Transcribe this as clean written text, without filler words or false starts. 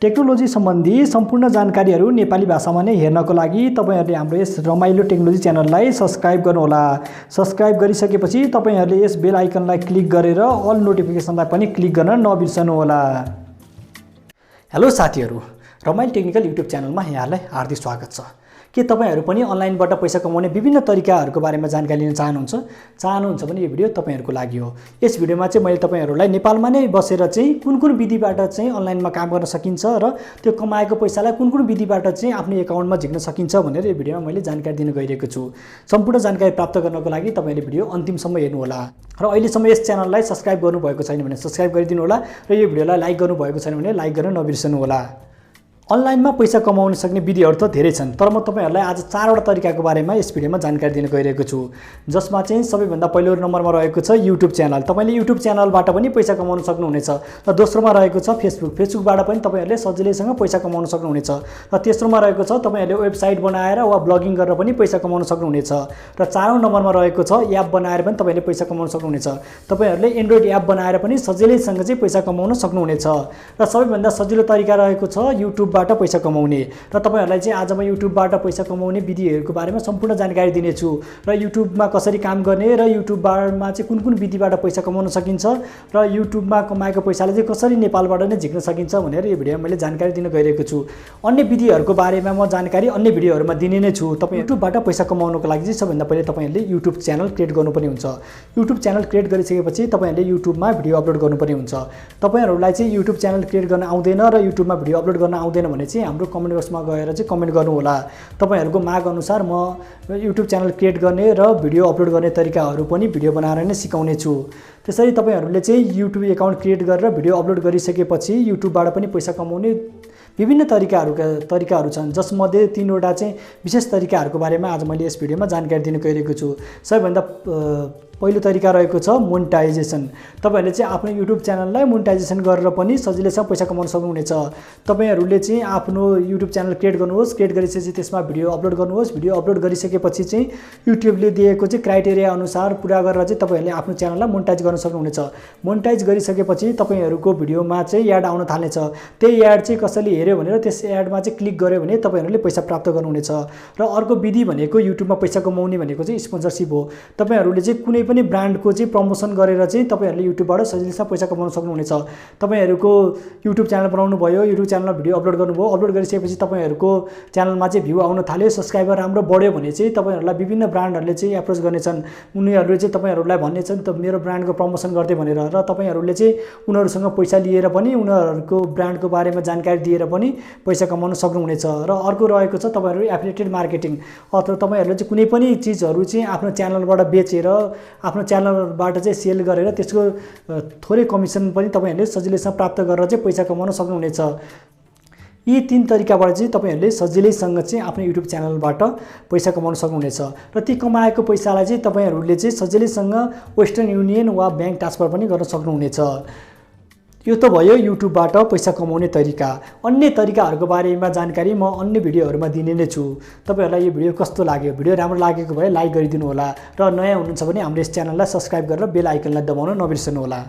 Technology सम्बन्धी सम्पूर्ण जानकारीहरू नेपाली भाषामा नै हेर्नको लागि तपाईहरुले हाम्रो यस रमाइलो टेक्नोलोजी च्यानललाई सब्स्क्राइब गर्नुहोला। सब्स्क्राइब गरिसकेपछि तपाईहरुले यस बेल आइकनलाई क्लिक गरेर अल नोटिफिकेसनलाई पनि क्लिक गर्न नबिर्सनुहोला। हेलो साथीहरु, रमाइलो टेक्निकल युट्युब च्यानलमा यहाँलाई हार्दिक स्वागत छ। के तपाईहरु पनि अनलाइनबाट पैसा कमाउने विभिन्न तरिकाहरुको बारेमा जानकारी लिन चाहनुहुन्छ भने यो भिडियो तपाईहरुको लागि हो। यस भिडियोमा चाहिँ मैले तपाईहरुलाई नेपालमा नै बसेर चाहिँ कुन विधिबाट चाहिँ अनलाइनमा काम गर्न सकिन्छ र त्यो कमाएको पैसालाई कुन विधिबाट चाहिँ आफ्नो एकाउन्टमा झिक्न सकिन्छ भनेर यो भिडियोमा मैले जानकारी दिन गइरहेको छु। सम्पूर्ण जानकारी प्राप्त गर्नको लागि तपाईले भिडियो अन्तिमसम्म हेर्नु होला र अहिलेसम्म यस च्यानललाई सब्स्क्राइब गर्नुभएको छैन भने सब्स्क्राइब गरिदिनु होला र यो भिडियोलाई लाइक गर्नुभएको छैन भने लाइक गर्न नबिर्सनु होला। अनलाइनमा पैसा कमाउन सक्ने विधिहरु त धेरै छन्, तर म तपाईहरुलाई आज 4 वटा तरिकाको बारेमा यस भिडियोमा जानकारी दिन गइरहेको छु। जसमा चाहिँ सबैभन्दा पहिलो नम्बरमा रहेको छ युट्युब च्यानल। तपाईले युट्युब च्यानलबाट पनि पैसा कमाउन सक्नुहुनेछ र दोस्रोमा रहेको छ फेसबुक। फेसबुकबाट पनि तपाईहरुले सजिलैसँग पैसा कमाउन सक्नुहुनेछ र तेस्रोमा रहेको छ तपाईहरुले वेबसाइट बनाएर वा ब्लगिङ गरेर पनि पैसा कमाउन सक्नुहुनेछ र चारौं नम्बरमा रहेको छ एप बनाएर पनि तपाईले पैसा कमाउन सक्नुहुनेछ। तपाईहरुले एन्ड्रोइड एप बनाएर पनि सजिलैसँग चाहिँ पैसा कमाउन सक्नुहुनेछ र सबैभन्दा सजिलो तरिका रहेको छ युट्युब पैसा कमाउने र तपाईहरुलाई चाहिँ आज म युट्युबबाट पैसा कमाउने विधिहरुको बारेमा सम्पूर्ण जानकारी दिनेछु र युट्युबमा कसरी काम गर्ने र युट्युबमा चाहिँ कुन विधिबाट पैसा कमाउन सकिन्छ र युट्युबमा कमाएको पैसाले चाहिँ कसरी नेपालबाट नै झिक्न सकिन्छ भनेर यो भिडियोमा मैले जानकारी दिन गइरहेको छु। अन्य विधिहरुको बारेमा म जानकारी अन्य भिडियोहरुमा दिने नै छु। तपाई युट्युबबाट पैसा कमाउनको लागि चाहिँ सबैभन्दा पहिले तपाईहरुले युट्युब च्यानल क्रिएट गर्नुपर्ने हुन्छ। युट्युब च्यानल क्रिएट गरिसकेपछि तपाईहरुले युट्युबमा भिडियो अपलोड गर्नुपर्ने हुन्छ। तपाईहरुलाई चाहिँ युट्युब च्यानल क्रिएट गर्न आउँदैन र युट्युबमा भिडियो अपलोड गर्न आउँदैन भने चाहिँ हाम्रो कमेन्ट बक्समा गएर चाहिँ कमेन्ट गर्नु होला। तपाईहरुको माग अनुसार म युट्युब च्यानल क्रिएट गर्ने र भिडियो अपलोड गर्ने तरिकाहरु पनि भिडियो बनाएर नै सिकाउने छु। त्यसरी तपाईहरुले चाहिँ युट्युब एकाउन्ट क्रिएट गरेर भिडियो अपलोड गरिसकेपछि युट्युबबाट पनि पैसा कमाउने विभिन्न तरिकाहरु छन्, जसमध्ये 3 वटा चाहिँ विशेष तरिकाहरुको बारेमा आज मैले यस भिडियोमा जानकारी दिन गइरहेको छु। सबैभन्दा पहिलो तरिका रहेको छ मोनेटाइजेसन। तपाईहरुले चाहिँ आफ्नो युट्युब च्यानललाई मोनेटाइजेसन गरेर पनि सजिलैसँग पैसा कमाउन सक्नुहुनेछ। तपाईहरुले चाहिँ आफ्नो युट्युब च्यानल क्रिएट गर्नुहोस्, क्रिएट गरिसकेपछि त्यसमा भिडियो अपलोड गर्नुहोस्। भिडियो अपलोड गरिसकेपछि चाहिँ युट्युबले दिएको चाहिँ क्राइटेरिया अनुसार पूरा गरेर चाहिँ तपाईहरुले आफ्नो च्यानललाई मोनेटाइज गर्न सक्नुहुनेछ। मोनेटाइज गरिसकेपछि तपाईहरुको भिडियोमा चाहिँ एड आउन थाल्नेछ। त्यही एड चाहिँ कसैले हेर्यो भनेर त्यस एडमा चाहिँ क्लिक गर्यो भने तपाईहरुले पैसा प्राप्त गर्नुहुनेछ। र अर्को विधि भनेको युट्युबमा पैसा कमाउने भनेको चाहिँ स्पोन्सरशिप हो। तपाईहरुले चाहिँ कुनै पनि ब्रान्डको चाहिँ प्रमोसन गरेर चाहिँ तपाईहरुले युट्युबबाट सजिलैसँग पैसा कमाउन सक्नुहुनेछ। तपाईहरुको युट्युब च्यानल बनाउनु भयो, युट्युब च्यानलमा भिडियो अपलोड गर्नुभयो, अपलोड गरिसकेपछि तपाईहरुको च्यानलमा चाहिँ भ्यू आउन थाल्यो, सब्स्क्राइबर राम्रो बढ्यो भने चाहिँ तपाईहरुलाई विभिन्न ब्रान्डहरुले चाहिँ एप्रोच गर्नेछन्। उनीहरुले चाहिँ तपाईहरुलाई भन्नेछन् त मेरो ब्रान्डको प्रमोसन गर्दै भनेर र तपाईहरुले चाहिँ उनीहरुसँग पैसा लिएर पनि उनीहरुको ब्रान्डको बारेमा जानकारी दिएर पनि पैसा कमाउन सक्नुहुनेछ। र अर्को रहेको छ तपाईहरु एफिलिएटेड मार्केटिङ। अथवा तपाईहरुले चाहिँ कुनै पनि चीजहरु चाहिँ आफ्नो च्यानलबाट बेचेर आफ्नो च्यानलबाट चाहिँ सेल गरेर त्यसको थोरै कमिसन पनि तपाईहरुले सजिलैसँग प्राप्त गरेर चाहिँ पैसा कमाउन सक्नुहुनेछ। यी 3 तरिकाबाट चाहिँ तपाईहरुले सजिलैसँग चाहिँ आफ्नो युट्युब च्यानलबाट पैसा कमाउन सक्नुहुनेछ र ती कमाएको पैसालाई चाहिँ तपाईहरुले चाहिँ सजिलैसँग वेस्टर्न युनियन वा बैंक ट्रान्सफर पनि गर्न सक्नुहुनेछ। यो त भयो युट्युबबाट पैसा कमाउने तरिका। अन्य तरिकाहरुको बारेमा जानकारी म अन्य भिडियोहरुमा दिने नै छु। तपाईहरुलाई यो भिडियो कस्तो लाग्यो? भिडियो राम्रो लागेको भए लाइक गरिदिनु होला र नयाँ हुनुहुन्छ भने हाम्रो यस च्यानललाई सब्स्क्राइब गरेर बेल आइकनलाई दबाउन नबिर्सनु होला।